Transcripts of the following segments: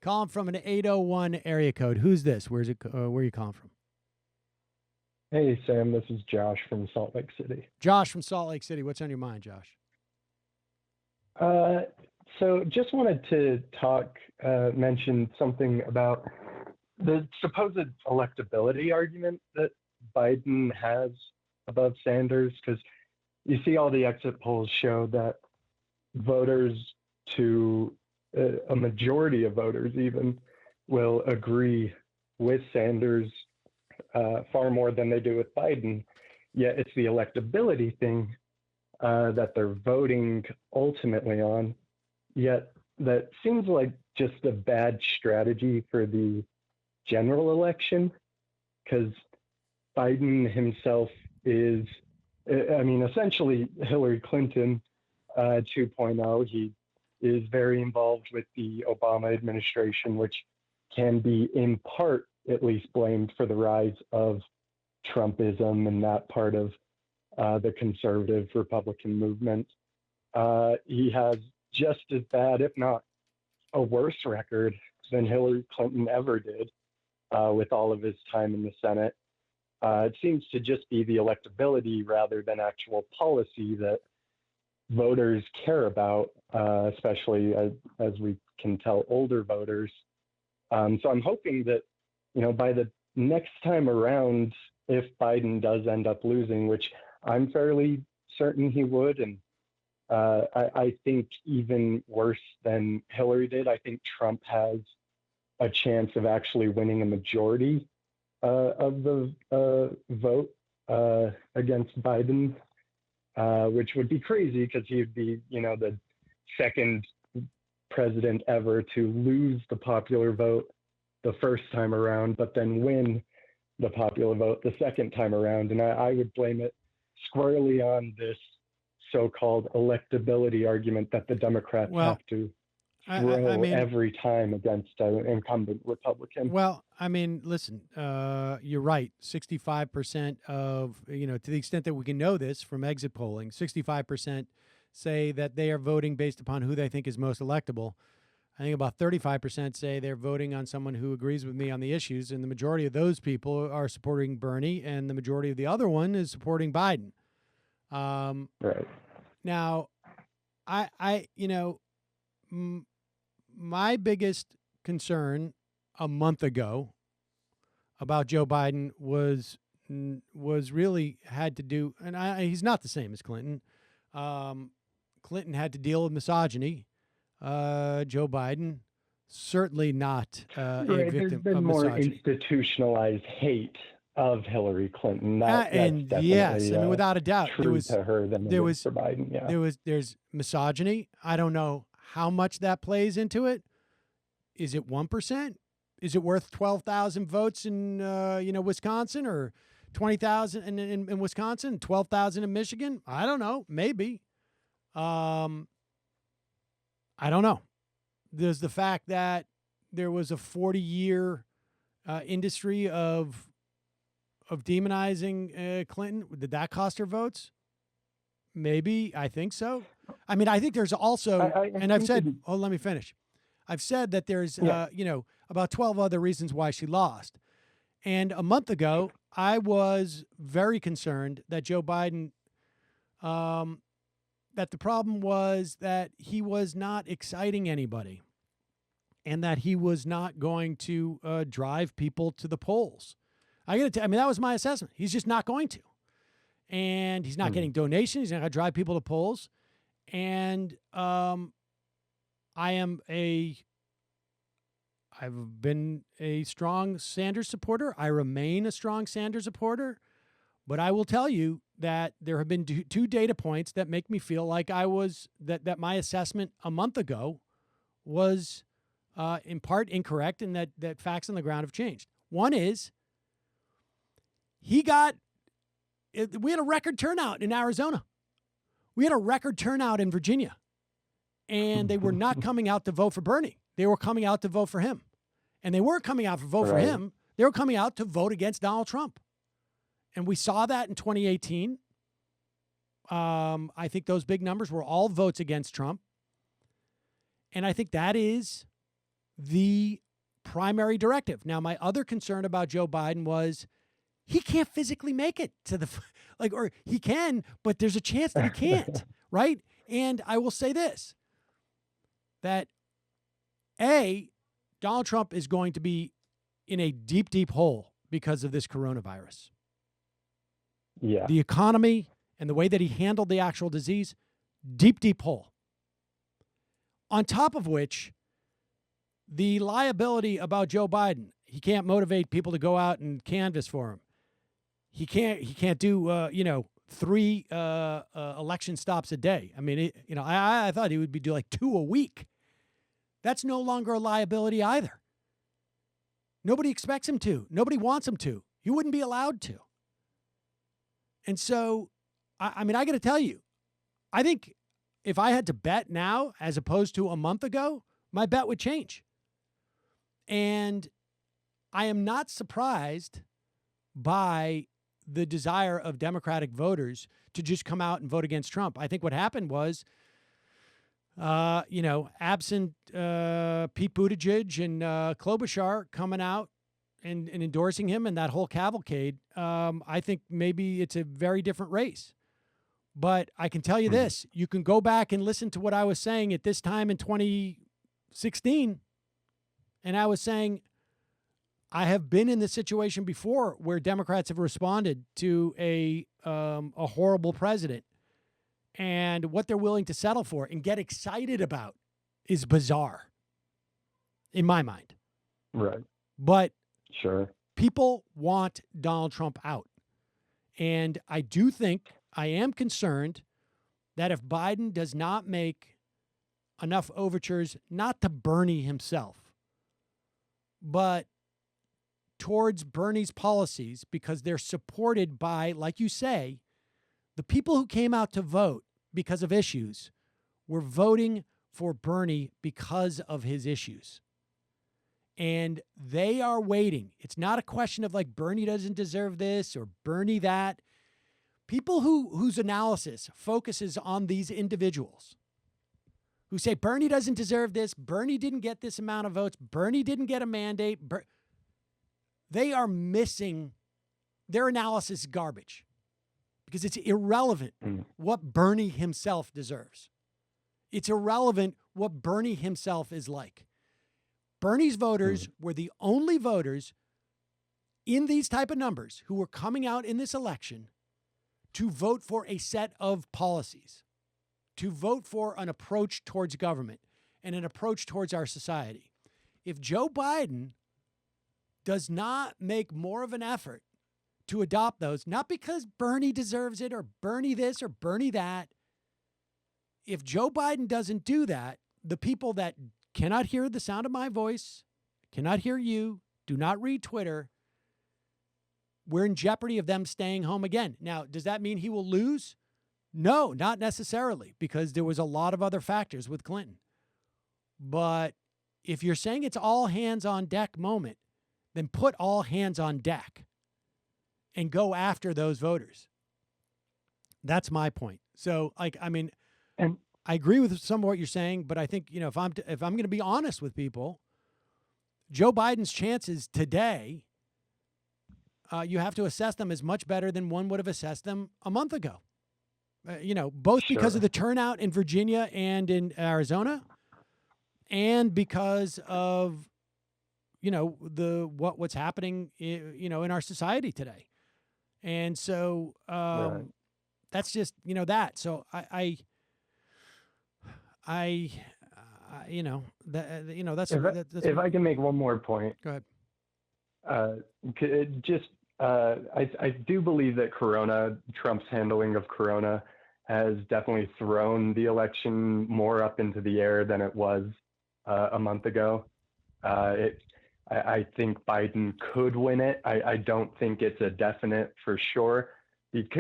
Calling from an 801 area code. Who's this? Where are you calling from? Hey, Sam, this is Josh from Salt Lake City. Josh from Salt Lake City. What's on your mind, Josh? So just wanted to mention something about the supposed electability argument that Biden has above Sanders, because you see all the exit polls show that voters, to a majority of voters even, will agree with Sanders far more than they do with Biden. Yet it's the electability thing that they're voting ultimately on. Yet that seems like just a bad strategy for the general election, because Biden himself is, essentially Hillary Clinton 2.0. He is very involved with the Obama administration, which can be in part at least blamed for the rise of Trumpism and that part of the conservative Republican movement. He has just as bad, if not a worse record than Hillary Clinton ever did with all of his time in the Senate. It seems to just be the electability rather than actual policy that voters care about, especially as we can tell, older voters. So I'm hoping that, by the next time around, if Biden does end up losing, which I'm fairly certain he would, and I think even worse than Hillary did, I think Trump has a chance of actually winning a majority of the vote against Biden, which would be crazy because he would be, the second president ever to lose the popular vote the first time around, but then win the popular vote the second time around. And I would blame it squarely on this so-called electability argument that the Democrats have to throw every time against an incumbent Republican. Well, listen, you're right. 65% of, to the extent that we can know this from exit polling, 65% say that they are voting based upon who they think is most electable. I think about 35% say they're voting on someone who agrees with me on the issues, and the majority of those people are supporting Bernie, and the majority of the other one is supporting Biden. Right. Now, my biggest concern a month ago about Joe Biden was really had to do, and he's not the same as Clinton. Clinton had to deal with misogyny. Joe Biden, certainly not a victim of misogyny. There's been more institutionalized hate of Hillary Clinton. That's yes, without a doubt, there was to her than there was for Biden. Yeah, there's misogyny. I don't know how much that plays into it. Is it 1%? Is it worth 12,000 votes in Wisconsin, or 20,000 in Wisconsin, 12,000 in Michigan? I don't know. Maybe. I don't know. There's the fact that there was a 40-year industry of demonizing Clinton. Did that cost her votes? Maybe. I think so. I think there's also, I've said, let me finish. I've said that there's, about 12 other reasons why she lost. And a month ago, I was very concerned that Joe Biden, that the problem was that he was not exciting anybody, and that he was not going to drive people to the polls. That was my assessment. He's just not going to. And he's not getting donations. He's not going to drive people to polls. And I've been a strong Sanders supporter. I remain a strong Sanders supporter. But I will tell you that there have been two data points that make me feel like that my assessment a month ago was in part incorrect, and that facts on the ground have changed. One is we had a record turnout in Arizona. We had a record turnout in Virginia. And they were not coming out to vote for Bernie. They were coming out to vote for him. And they weren't coming out to vote for him. They were coming out to vote against Donald Trump. And we saw that in 2018. I think those big numbers were all votes against Trump. And I think that is the primary directive. Now, my other concern about Joe Biden was he can't physically make it to the, or he can, but there's a chance that he can't, right? And I will say this, that Donald Trump is going to be in a deep, deep hole because of this coronavirus. Yeah. The economy and the way that he handled the actual disease, deep, deep hole. On top of which, the liability about Joe Biden, he can't motivate people to go out and canvass for him. He can't do 3 election stops a day. I mean, I thought he would do like 2 a week. That's no longer a liability either. Nobody expects him to. Nobody wants him to. He wouldn't be allowed to. And so, I got to tell you, I think if I had to bet now as opposed to a month ago, my bet would change. And I am not surprised by the desire of Democratic voters to just come out and vote against Trump. I think what happened was, absent Pete Buttigieg and Klobuchar coming out and endorsing him and that whole cavalcade, I think maybe it's a very different race. But I can tell you this, you can go back and listen to what I was saying at this time in 2016, and I was saying I have been in this situation before where Democrats have responded to a horrible president, and what they're willing to settle for and get excited about is bizarre in my mind. Right. But sure, people want Donald Trump out. And I am concerned that if Biden does not make enough overtures, not to Bernie himself, but towards Bernie's policies, because they're supported by, like you say, the people who came out to vote because of issues were voting for Bernie because of his issues. And they are waiting. It's not a question of like Bernie doesn't deserve this or Bernie that. People whose analysis focuses on these individuals who say Bernie doesn't deserve this, Bernie didn't get this amount of votes, Bernie didn't get a mandate, they are missing, their analysis is garbage because it's irrelevant what Bernie himself deserves. It's irrelevant what Bernie himself is like. Bernie's voters were the only voters in these type of numbers who were coming out in this election to vote for a set of policies, to vote for an approach towards government and an approach towards our society. If Joe Biden does not make more of an effort to adopt those, not because Bernie deserves it or Bernie this or Bernie that, if Joe Biden doesn't do that, the people that cannot hear the sound of my voice, cannot hear you, do not read Twitter, we're in jeopardy of them staying home again. Now, does that mean he will lose? No, not necessarily, because there was a lot of other factors with Clinton. But if you're saying it's all hands on deck moment, then put all hands on deck and go after those voters. That's my point. So, and I agree with some of what you're saying, but I think, if I'm going to be honest with people, Joe Biden's chances today, you have to assess them as much better than one would have assessed them a month ago. Both because of the turnout in Virginia and in Arizona, and because of, what's happening, in our society today. And so that's just, that. So that's if I can make one more point. Go ahead. I do believe that Trump's handling of Corona has definitely thrown the election more up into the air than it was a month ago. I think Biden could win it. I don't think it's a definite for sure,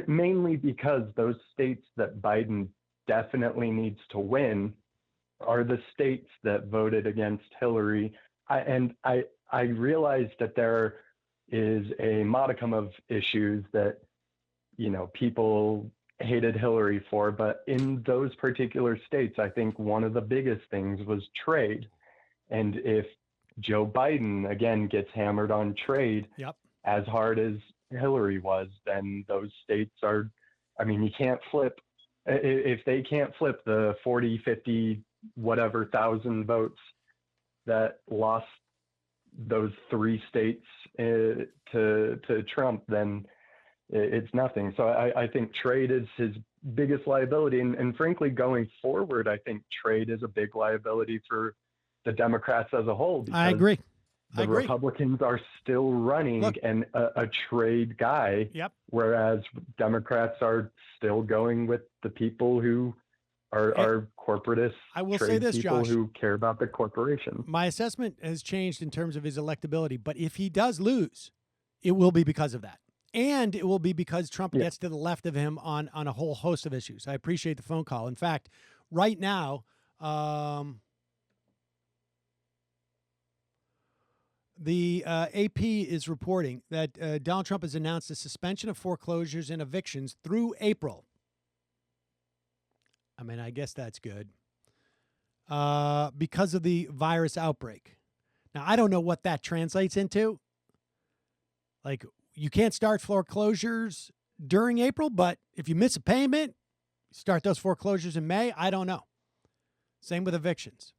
mainly because those states that Biden definitely needs to win are the states that voted against Hillary. I realize that there is a modicum of issues that, people hated Hillary for, but in those particular states, I think one of the biggest things was trade. And if Joe Biden, again, gets hammered on trade Yep. as hard as Hillary was, then those states are, I mean, you can't flip. If they can't flip the 40, 50, whatever thousand votes that lost those three states to Trump, then it's nothing. So I think trade is his biggest liability. And frankly, going forward, I think trade is a big liability for the Democrats as a whole, because I agree. the Republicans are still running a trade guy, Yep. whereas Democrats are still going with the people who are corporatists. I will trade say this, people Josh, who care about the corporation. my assessment has changed in terms of his electability, but if he does lose, it will be because of that. And it will be because Trump gets to the left of him on a whole host of issues. I appreciate the phone call. In fact, right now, the AP is reporting that Donald Trump has announced a suspension of foreclosures and evictions through April. I mean, I guess that's good. Because of the virus outbreak. Now, I don't know what that translates into. Like, you can't start foreclosures during April, but if you miss a payment, start those foreclosures in May. I don't know. Same with evictions.